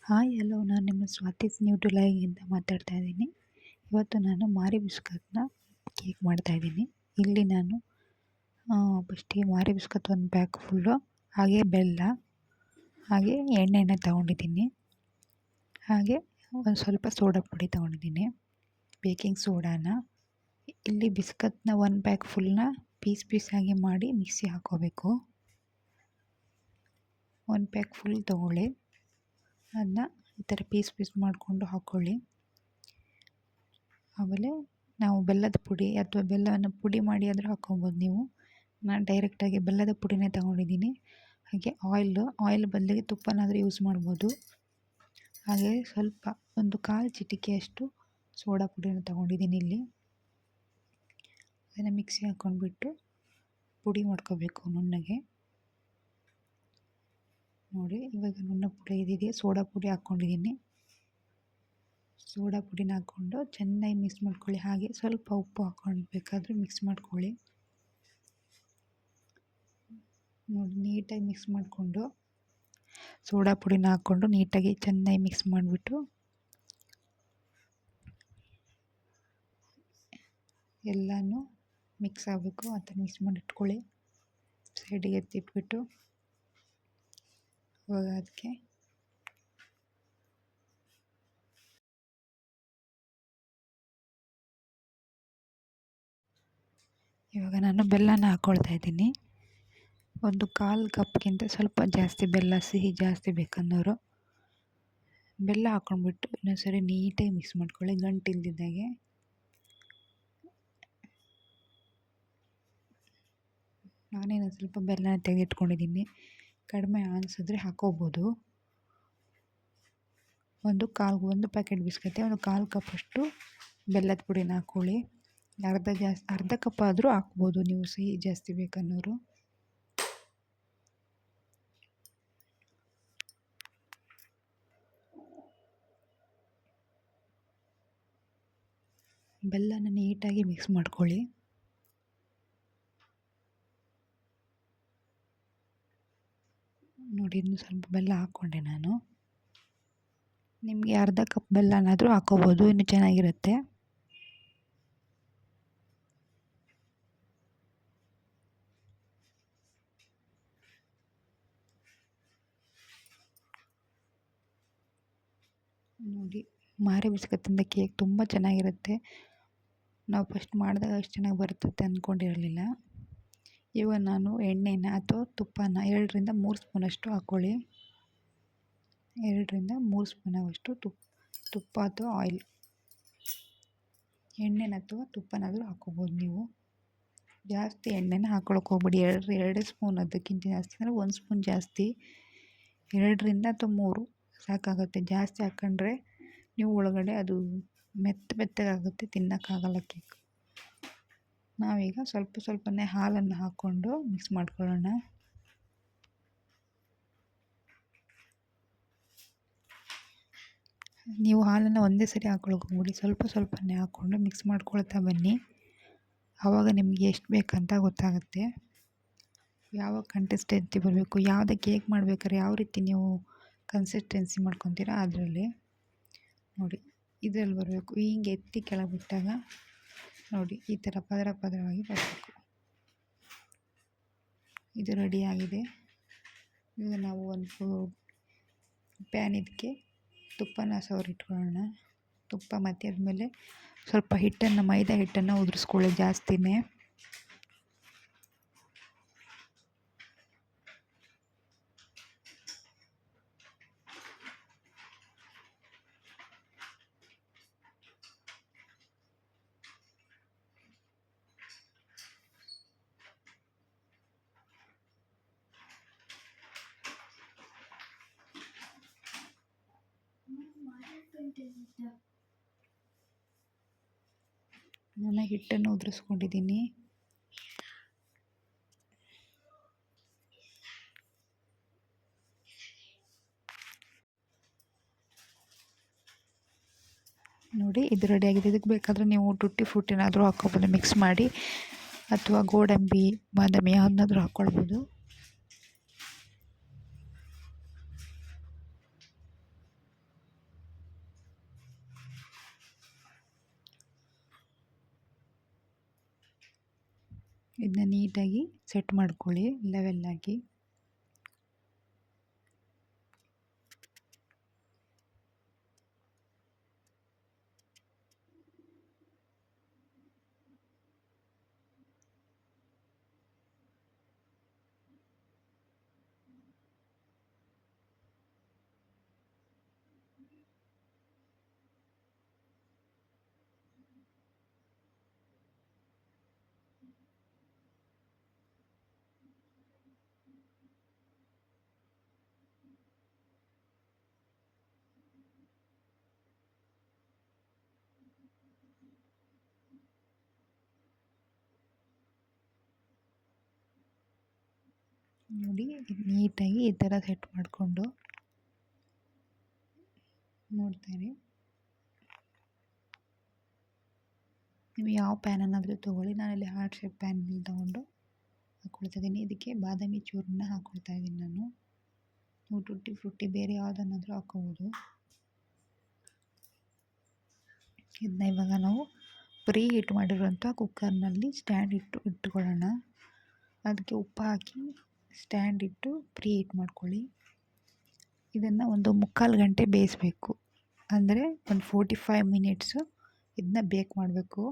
Hi hello, ನಾನು ನಿಮ್ಮ ಸ್ವಾತಿಸ್ new to ಲೈವ್ಗಿಂತ ಮಾತಾಡ್ತಾ ಇದ್ದೀನಿ. ಇವತ್ತು ನಾನು ಮಾರಿ ಬಿಸ್ಕತ್ನ ಕೇಕ್ ಮಾಡ್ತಾಯಿದ್ದೀನಿ. ಇಲ್ಲಿ ನಾನು ಫಸ್ಟಿಗೆ ಮಾರಿ ಬಿಸ್ಕತ್ ಒಂದು ಪ್ಯಾಕ್ ಫುಲ್ಲು, ಹಾಗೆ ಬೆಲ್ಲ, ಹಾಗೆ ಎಣ್ಣೆನ ತೊಗೊಂಡಿದ್ದೀನಿ. ಹಾಗೆ ಒಂದು ಸ್ವಲ್ಪ ಸೋಡಾ ಪುಡಿ ತೊಗೊಂಡಿದ್ದೀನಿ, ಬೇಕಿಂಗ್ ಸೋಡಾನ. ಇಲ್ಲಿ ಬಿಸ್ಕತ್ನ ಒಂದು ಪ್ಯಾಕ್ ಫುಲ್ನ ಪೀಸಾಗಿ ಮಾಡಿ ಮಿಕ್ಸಿ ಹಾಕ್ಕೋಬೇಕು. ಒಂದು ಪ್ಯಾಕ್ ಫುಲ್ ತೊಗೊಳ್ಳಿ, ಅದನ್ನ ಈ ಥರ ಪೀಸ್ ಮಾಡಿಕೊಂಡು ಹಾಕ್ಕೊಳ್ಳಿ. ಆಮೇಲೆ ನಾವು ಬೆಲ್ಲದ ಪುಡಿ ಅಥವಾ ಬೆಲ್ಲವನ್ನು ಪುಡಿ ಮಾಡಿ ಆದರೂ ಹಾಕ್ಕೊಬೋದು ನೀವು. ನಾನು ಡೈರೆಕ್ಟಾಗಿ ಬೆಲ್ಲದ ಪುಡಿನೇ ತೊಗೊಂಡಿದ್ದೀನಿ. ಹಾಗೆ ಆಯಿಲ್ ಬದಲಿಗೆ ತುಪ್ಪನಾದರೂ ಯೂಸ್ ಮಾಡ್ಬೋದು. ಹಾಗೆ ಸ್ವಲ್ಪ ಒಂದು 1/4 ಚಿಟಿಕೆಯಷ್ಟು ಸೋಡಾ ಪುಡಿನ ತೊಗೊಂಡಿದ್ದೀನಿ ಇಲ್ಲಿ. ಅದನ್ನು ಮಿಕ್ಸಿ ಹಾಕ್ಕೊಂಡ್ಬಿಟ್ಟು ಪುಡಿ ಮಾಡ್ಕೋಬೇಕು ನುಣ್ಣಗೆ. ನೋಡಿ, ಇವಾಗ ನುಣ್ಣ ಪುಡಿ ಇದಿದೆ, ಸೋಡಾ ಪುಡಿ ಹಾಕ್ಕೊಂಡಿದ್ದೀನಿ. ಸೋಡಾ ಪುಡಿನ ಹಾಕ್ಕೊಂಡು ಚೆನ್ನಾಗಿ ಮಿಕ್ಸ್ ಮಾಡ್ಕೊಳ್ಳಿ. ಹಾಗೆ ಸ್ವಲ್ಪ ಉಪ್ಪು ಹಾಕ್ಕೊಂಡು ಬೇಕಾದರೆ ಮಿಕ್ಸ್ ಮಾಡ್ಕೊಳ್ಳಿ. ನೋಡಿ, ನೀಟಾಗಿ ಮಿಕ್ಸ್ ಮಾಡಿಕೊಂಡು ಸೋಡಾ ಪುಡಿನ ಹಾಕ್ಕೊಂಡು ನೀಟಾಗಿ ಚೆನ್ನಾಗಿ ಮಿಕ್ಸ್ ಮಾಡಿಬಿಟ್ಟು ಎಲ್ಲನೂ ಮಿಕ್ಸ್ ಆಗಬೇಕು. ಆ ಥರ ಮಿಕ್ಸ್ ಮಾಡಿ ಇಟ್ಕೊಳ್ಳಿ. ಸೈಡಿಗೆ ಎತ್ತಿಟ್ಬಿಟ್ಟು ಇವಾಗ ಅದಕ್ಕೆ ನಾನು ಬೆಲ್ಲನ ಹಾಕ್ಕೊಳ್ತಾ ಇದ್ದೀನಿ. ಒಂದು 1/4 ಕಪ್ಗಿಂತ ಸ್ವಲ್ಪ ಜಾಸ್ತಿ ಬೆಲ್ಲ, ಸಿಹಿ ಜಾಸ್ತಿ ಬೇಕನ್ನೋರು ಬೆಲ್ಲ ಹಾಕ್ಕೊಂಡ್ಬಿಟ್ಟು ಇನ್ನೊಂದ್ಸರಿ ನೀಟಾಗಿ ಮಿಕ್ಸ್ ಮಾಡ್ಕೊಳ್ಳಿ, ಗಂಟಿಲ್ದಿದ್ದಾಗೆ. ನಾನೇನು ಸ್ವಲ್ಪ ಬೆಲ್ಲನ ತೆಗೆದಿಟ್ಕೊಂಡಿದ್ದೀನಿ, ಕಡಿಮೆ ಅನಿಸಿದ್ರೆ ಹಾಕ್ಕೋಬೋದು. ಒಂದು ಪ್ಯಾಕೆಟ್ ಬಿಸ್ಕತ್ತೆ ಒಂದು 1/4 ಕಪ್ಪಷ್ಟು ಬೆಲ್ಲದ ಪುಡಿನ ಹಾಕ್ಕೊಳ್ಳಿ. ಅರ್ಧ ಕಪ್ ಆದರೂ ಹಾಕ್ಬೋದು ನೀವು, ಸಿಹಿ ಜಾಸ್ತಿ ಬೇಕನ್ನೋರು. ಬೆಲ್ಲನ ನೀಟಾಗಿ ಮಿಕ್ಸ್ ಮಾಡ್ಕೊಳ್ಳಿ. ನೋಡಿ, ಇನ್ನು ಸ್ವಲ್ಪ ಬೆಲ್ಲ ಹಾಕ್ಕೊಂಡೆ ನಾನು. ನಿಮಗೆ ಅರ್ಧ ಕಪ್ ಬೆಲ್ಲನಾದರೂ ಹಾಕ್ಕೋಬೋದು, ಇನ್ನೂ ಚೆನ್ನಾಗಿರುತ್ತೆ. ನೋಡಿ, ಮಾರಿ ಬಿಸ್ಕತ್ತಿಂದ ಕೇಕ್ ತುಂಬ ಚೆನ್ನಾಗಿರುತ್ತೆ. ನಾವು ಫಸ್ಟ್ ಮಾಡಿದಾಗ ಅಷ್ಟು ಚೆನ್ನಾಗಿ ಬರುತ್ತೆ ಅಂದ್ಕೊಂಡಿರಲಿಲ್ಲ. ಇವಾಗ ನಾನು ಎಣ್ಣೆನ ಅಥವಾ ತುಪ್ಪನ 2ರಿಂದ 3 ಸ್ಪೂನಷ್ಟು ಹಾಕ್ಕೊಳ್ಳಿ. 2ರಿಂದ 3 ಸ್ಪೂನಷ್ಟು ತುಪ್ಪ ಅಥವಾ ಆಯಿಲ್, ಎಣ್ಣೆನ ಅಥವಾ ತುಪ್ಪನಾದರೂ ಹಾಕ್ಕೋಬೋದು ನೀವು. ಜಾಸ್ತಿ ಎಣ್ಣೆನ ಹಾಕ್ಕೊಳಕ್ಕೆ ಹೋಗ್ಬೇಡಿ. 2 ಸ್ಪೂನ್, ಅದಕ್ಕಿಂತ ಜಾಸ್ತಿ ಅಂದರೆ 1 ಸ್ಪೂನ್ ಜಾಸ್ತಿ. 2ರಿಂದ ಅಥವಾ 3 ಸಾಕಾಗುತ್ತೆ. ಜಾಸ್ತಿ ಹಾಕ್ಕೊಂಡ್ರೆ ನೀವು ಒಳಗಡೆ ಅದು ಮೆತ್ತಗಾಗುತ್ತೆ, ತಿನ್ನೋಕ್ಕಾಗಲ್ಲ ಕೇಕ್. ನಾವೀಗ ಸ್ವಲ್ಪನೇ ಹಾಲನ್ನು ಹಾಕ್ಕೊಂಡು ಮಿಕ್ಸ್ ಮಾಡ್ಕೊಳ್ಳೋಣ. ನೀವು ಹಾಲನ್ನು ಒಂದೇ ಸರಿ ಹಾಕ್ಕೊಳಕ್ಕೆ ಹೋಗ್ಬಿಡಿ, ಸ್ವಲ್ಪನೇ ಹಾಕ್ಕೊಂಡು ಮಿಕ್ಸ್ ಮಾಡ್ಕೊಳ್ತಾ ಬನ್ನಿ. ಆವಾಗ ನಿಮಗೆ ಎಷ್ಟು ಬೇಕಂತ ಗೊತ್ತಾಗುತ್ತೆ, ಯಾವ ಕನ್ಸಿಸ್ಟೆನ್ಸಿ ಬರಬೇಕು. ಯಾವುದೇ ಕೇಕ್ ಮಾಡ್ಬೇಕಾದ್ರೆ ಯಾವ ರೀತಿ ನೀವು ಕನ್ಸಿಸ್ಟೆನ್ಸಿ ಮಾಡ್ಕೊತೀರಾ ಅದರಲ್ಲಿ ನೋಡಿ, ಇದರಲ್ಲಿ ಬರಬೇಕು. ಹಿಂಗೆ ಎತ್ತಿ ಕೆಳಗೆ ಬಿಟ್ಟಾಗ ನೋಡಿ, ಈ ಥರ ಪದರವಾಗಿ ಬರಬೇಕು. ಇದು ರೆಡಿಯಾಗಿದೆ. ಈಗ ನಾವು ಒಂದು ಪ್ಯಾನ್ ಇದಕ್ಕೆ ತುಪ್ಪನ ಸವರಿಟ್ಕೊಳ್ಳೋಣ. ತುಪ್ಪ ಮತ್ತು ಅದ್ಮೇಲೆ ಸ್ವಲ್ಪ ಮೈದಾ ಹಿಟ್ಟನ್ನು ಉದುರಿಸ್ಕೊಳ್ಳಿ ಜಾಸ್ತಿನೇ. ನಾನು ಹಿಟ್ಟನ್ನು ಉದುರಿಸ್ಕೊಂಡಿದ್ದೀನಿ. ನೋಡಿ, ಇದು ರೆಡಿಯಾಗಿದೆ. ಇದಕ್ಕೆ ಬೇಕಾದರೆ ನೀವು ಟುಟ್ಟಿ ಫ್ರೂಟಿನಾದರೂ ಹಾಕ್ಕೊಬೋದು ಮಿಕ್ಸ್ ಮಾಡಿ, ಅಥವಾ ಗೋಡಂಬಿ, ಬಾದಾಮಿ ಯಾವ್ದನ್ನಾದರೂ ಹಾಕ್ಕೊಳ್ಬೋದು. ಇದನ್ನ ನೀಟಾಗಿ ಸೆಟ್ ಮಾಡ್ಕೊಳ್ಳಿ ಲೆವೆಲ್ಲಾಗಿ. ನೋಡಿ ನೀಟಾಗಿ ಈ ಥರ ಸೆಟ್ ಮಾಡಿಕೊಂಡು ನೋಡ್ತಾರೆ. ನೀವು ಯಾವ ಪ್ಯಾನನ್ನಾದರೂ ತೊಗೊಳ್ಳಿ. ನಾನಿಲ್ಲಿ ಹಾರ್ಟ್ ಶೇಪ್ ಪ್ಯಾನಲ್ಲಿ ತೊಗೊಂಡು ಹಾಕ್ಕೊಳ್ತಾ ಇದ್ದೀನಿ. ಇದಕ್ಕೆ ಬಾದಾಮಿ ಚೂರನ್ನ ಹಾಕ್ಕೊಳ್ತಾ ಇದ್ದೀನಿ ನಾನು. ನೀವು ಟುಟ್ಟಿ ಫ್ರುಟ್ಟಿ ಬೇರೆ ಯಾವುದನ್ನಾದರೂ ಹಾಕ್ಕೋಬೋದು. ಇದನ್ನ ಇವಾಗ ನಾವು ಪ್ರೀ ಹೀಟ್ ಮಾಡಿರುವಂಥ ಕುಕ್ಕರ್ನಲ್ಲಿ ಸ್ಟ್ಯಾಂಡ್ ಇಟ್ಕೊಳ್ಳೋಣ. ಅದಕ್ಕೆ ಉಪ್ಪು ಹಾಕಿ ಸ್ಟ್ಯಾಂಡ್ ಇಟ್ಟು ಪ್ರೀ ಹೀಟ್ ಮಾಡ್ಕೊಳ್ಳಿ. ಇದನ್ನು ಒಂದು 3/4 ಗಂಟೆ ಬೇಯಿಸಬೇಕು. ಅಂದರೆ ಒಂದು 45 ಮಿನಿಟ್ಸು ಇದನ್ನ ಬೇಕ್ ಮಾಡಬೇಕು.